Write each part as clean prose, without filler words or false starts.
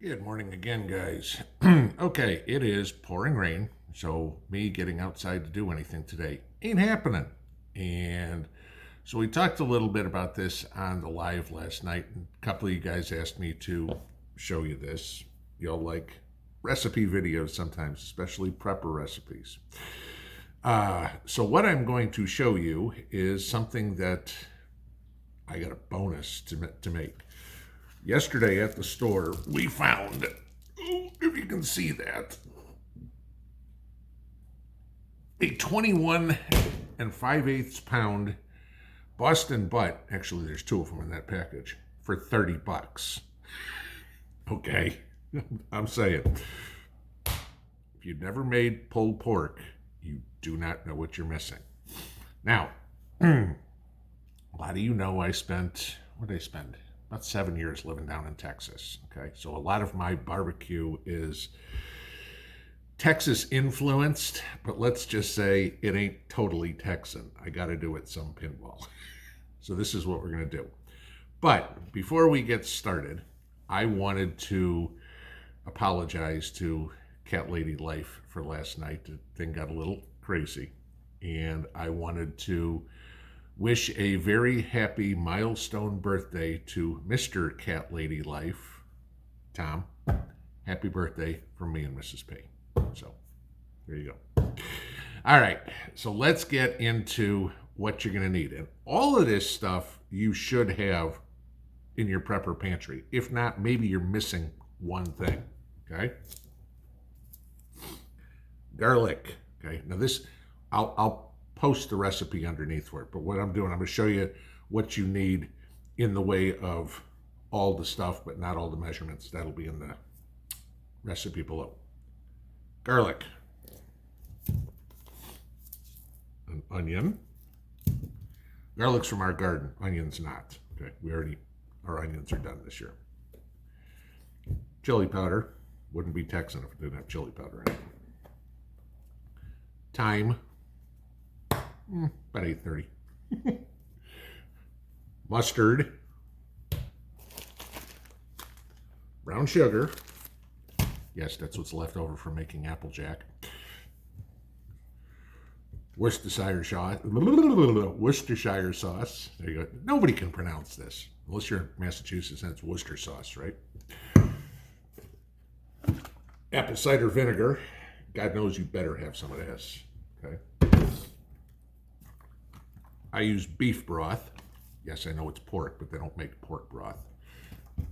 Good morning again, guys. Okay, it is pouring rain, so me getting outside to do anything today ain't happening. And so we talked a little bit about this on the live last night, and a couple of you guys asked me to show you this. You'll like recipe videos sometimes, especially prepper recipes. So what I'm going to show you is something that I got a bonus to make. Yesterday at the store, we found, if you can see that, a 21 and 5/8 pound Boston butt. Actually, there's two of them in that package for 30 bucks. Okay, I'm saying, if you've never made pulled pork, you do not know what you're missing. Now, a lot of you know I spent, what did I spend? About 7 years living down in Texas. Okay, so a lot of my barbecue is Texas influenced, but let's just say it ain't totally Texan. I got to do it some pinball. So this is what we're going to do. But before we get started, I wanted to apologize to Cat Lady Life for last night. The thing got a little crazy, and I wanted to wish a very happy milestone birthday to Mr. Cat Lady Life, Tom. Happy birthday from me and Mrs. P. So, there you go. All right, so let's get into what you're going to need. And all of this stuff you should have in your prepper pantry. If not, maybe you're missing one thing, okay? Garlic, okay? Now this, I'll post the recipe underneath for it, but what I'm doing, I'm going to show you what you need in the way of all the stuff, but not all the measurements. That'll be in the recipe below. Garlic, an onion. Garlic's from our garden, onions not. Okay, our onions are done this year. Chili powder, wouldn't be Texan if it didn't have chili powder in it. Thyme, about 8:30. Mustard, brown sugar. Yes, that's what's left over from making Applejack. Worcestershire sauce. Worcestershire sauce. There you go. Nobody can pronounce this unless you're in Massachusetts and it's Worcester sauce, right? Apple cider vinegar. God knows you better have some of this. Okay. I use beef broth. Yes, I know it's pork, but they don't make pork broth.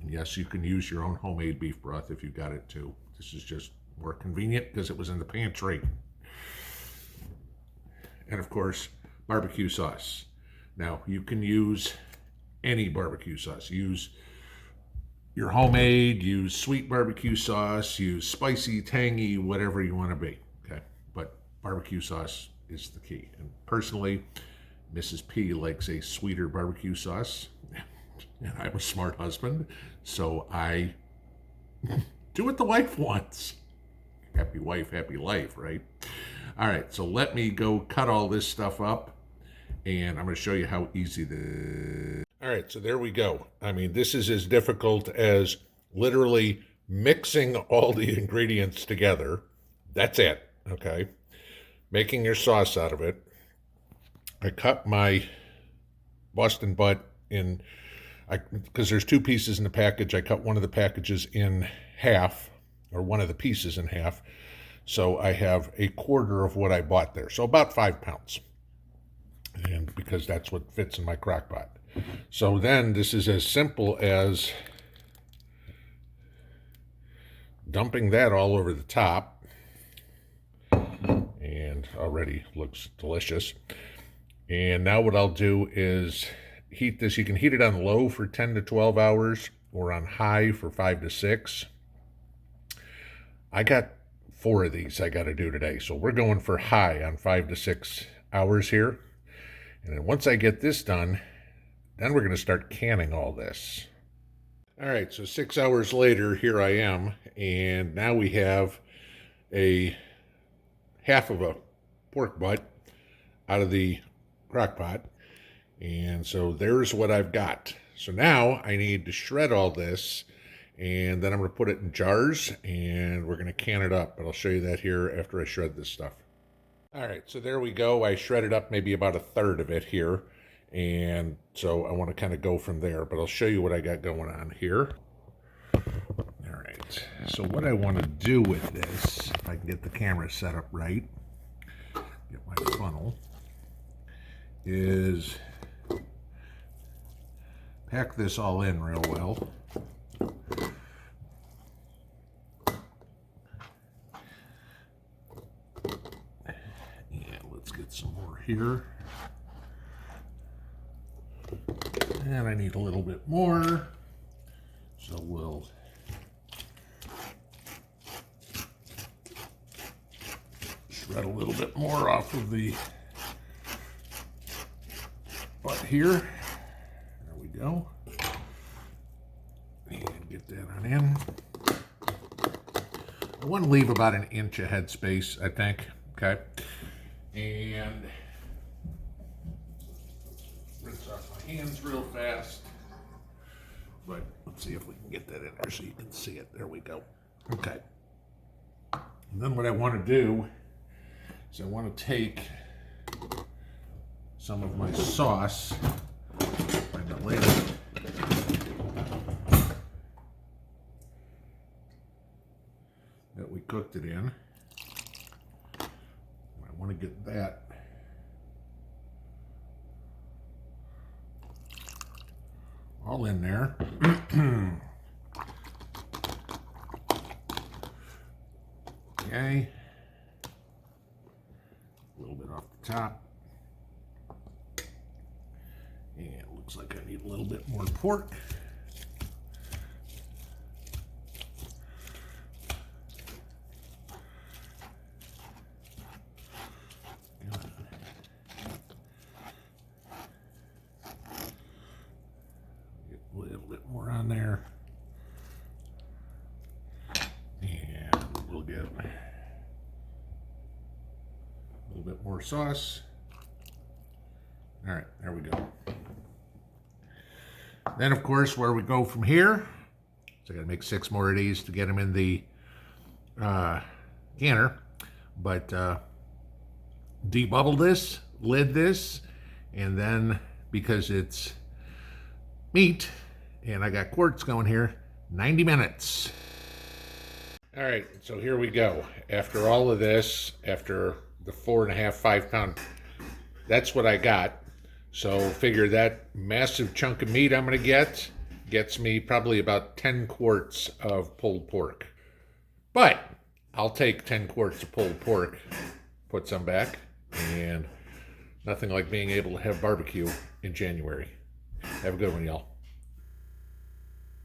And yes, you can use your own homemade beef broth if you got it too. This is just more convenient because it was in the pantry. And of course, barbecue sauce. Now, you can use any barbecue sauce. Use your homemade, use sweet barbecue sauce, use spicy, tangy, whatever you want to be. Okay, but barbecue sauce is the key. And personally, Mrs. P likes a sweeter barbecue sauce, and I'm a smart husband, so I do what the wife wants. Happy wife, happy life, right? All right, so let me go cut all this stuff up, and I'm going to show you how easy this. All right, so there we go. I mean, this is as difficult as literally mixing all the ingredients together. That's it, okay? Making your sauce out of it. I cut my Boston butt in, because there's two pieces in the package. I cut one of the packages in half, or one of the pieces in half. So I have a quarter of what I bought there. So about 5 pounds. And because that's what fits in my crock pot. So then this is as simple as dumping that all over the top. And already looks delicious. And now what I'll do is heat this. You can heat it on low for 10 to 12 hours or on high for 5 to 6. I got 4 of these I got to do today. So we're going for high on 5 to 6 hours here. And then once I get this done, then we're going to start canning all this. All right, so 6 hours later, here I am. And now we have a half of a pork butt out of the crock pot. And so there's what I've got. So now I need to shred all this And then I'm going to put it in jars, and we're going to can it up. But I'll show you that here after I shred this stuff. All right, so there we go. I shredded up maybe about a third of it here. And so I want to kind of go from there. But I'll show you what I got going on here. All right, so what I want to do with this, if I can get the camera set up right, get my funnel, is pack this all in real well. Yeah, let's get some more here. And I need a little bit more, so we'll shred a little bit more off of the butt here. There we go. And get that on in. I want to leave about an inch of head space, I think. Okay. And rinse off my hands real fast. But let's see if we can get that in there so you can see it. There we go. Okay. And then what I want to do is I want to take some of my sauce, find it later, that we cooked it in. I want to get that all in there. Okay. A little bit off the top. And it looks like I need a little bit more pork. Get a little bit more on there. And we'll get a little bit more sauce. All right, there we go. Then, of course, where we go from here, so I got to make 6 more of these to get them in the canner. But debubble this, lid this, and then because it's meat and I got quarts going here, 90 minutes. All right, so here we go. After all of this, after the 4.5, 5 pound, that's what I got. So figure that massive chunk of meat I'm going to get gets me probably about 10 quarts of pulled pork. But I'll take 10 quarts of pulled pork, put some back, and nothing like being able to have barbecue in January. Have a good one, y'all.